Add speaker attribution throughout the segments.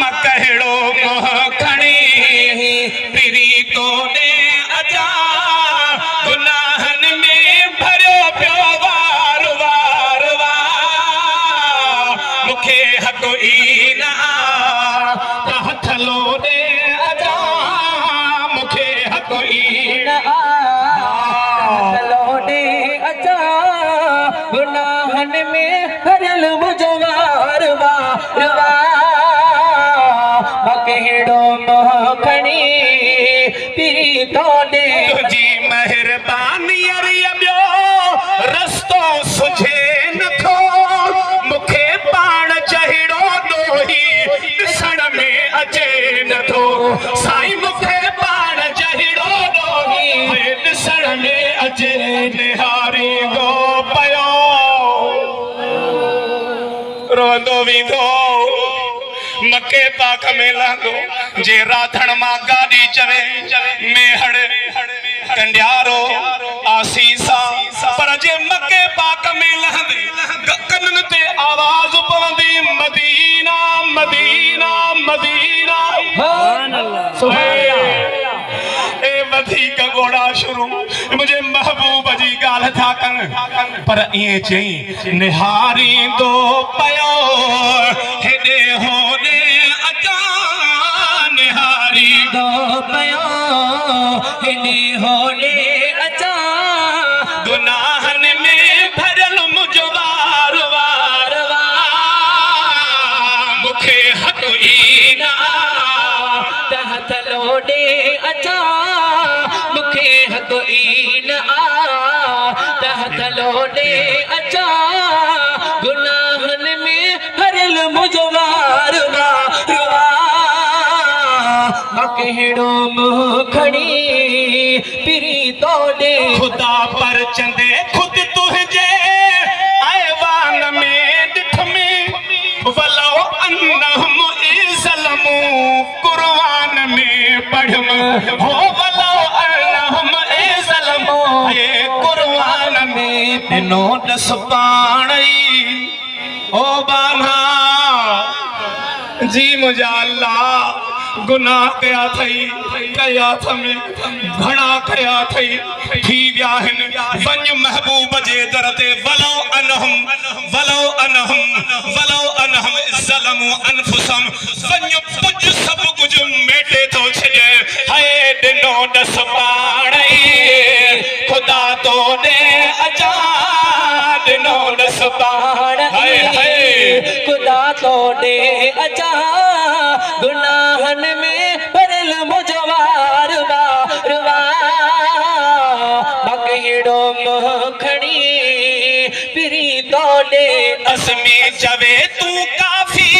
Speaker 1: कहिड़ो मोह खणी पिरी तो दे अजा गुनाहन में भरियो पियो वार वार वार मुखे हथ ई न हथ लोॾे अजा मुखे हथ ई न
Speaker 2: लोॾे अजा गुनाहन में भरियल मुंहिंजो वार वार वार कहिड़ो मोह खणी पिरी तो दे
Speaker 1: तुझी मेहरबानी ॿियो रस्तो सुझे नथो मुखे पाण चहिड़ो ॾोही ॾिसण में अचे नथो साईं मुखे पाण चहिड़ो ॾोही ॾिसण में अचे निहारी गो पयो रोंदो वींदो मके पाक में लहंदो जे राधण मां गाड़ी चवे मेहड़ कंडियारो आसीसा पर जे मके पाक में लहंदे कनन ते आवाज पवंदी मदीना मदीना मदीना
Speaker 2: सुभान अल्लाह सुभान अल्लाह
Speaker 1: ए वधीक गोड़ा शुरू मुझे महबूब जी गाल था कन पर ये चई निहारी दो पयो हेडे होडे अचा निहारी
Speaker 2: दो पयो हेडे होडे अचा
Speaker 1: गुनाहन में भरल मुझो वार वार वार मुखे हथ ई न
Speaker 2: हथ लोॾे अचा मुखे हथ ई न हथ लोॾे अचा गुनाहन में भरियल मुंहिंजो वार वार वार कहिड़ो मुंहुं खणी पिरी तो ॾे
Speaker 1: खुदा पर चंदे खुद तुझे ऐवान में ॾिठ में वलो अन्नहुम इज़लमू कुरान में पढ़म हो वलो अन्नहुम इज़लमू ये कुरान में दिनो दस पाणई ओ बाना जी मुझा अल्लाह गुनाह कया थई कयाथ में घणा कया थई थी विया आहिनि वञ महबूब जे दर ते वलो अनहुम ज़लमू अनफुसम वञ कुझ सभु कुझु मेटे थो छॾे हाय ॾिनो दस पाणई ख़ुदा तो ॾे अचा ॾिनो दस पाण हाय हाय
Speaker 2: ख़ुदा तो ॾे अचा गुनाहन में भरियल मुंहिंजो वार वार वार कहिड़ो मुंहुं खणी पिरी तो ॾे
Speaker 1: असमी चवे तू काफ़ी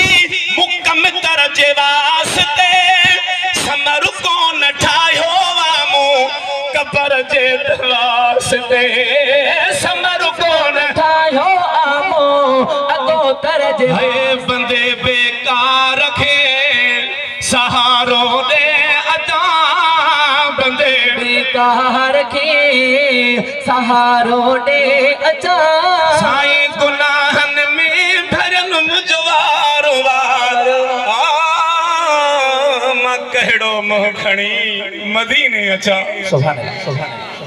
Speaker 1: मुकम दर्जे वास्ते समर कोन ठाहियो वामू कबर जे वास्ते समर कोन
Speaker 2: ठाहियो आमो अगो तरजे
Speaker 1: हे बंदे बेकार रखे सहारो दे अचा बंदे
Speaker 2: बेकार खे सहारो ॾे अचा
Speaker 1: साईं गुनाहन में भरन मुझो वार वार मां कहिड़ो मोह खणी मदीने अचा
Speaker 2: सुभान अल्लाह सुभान अल्लाह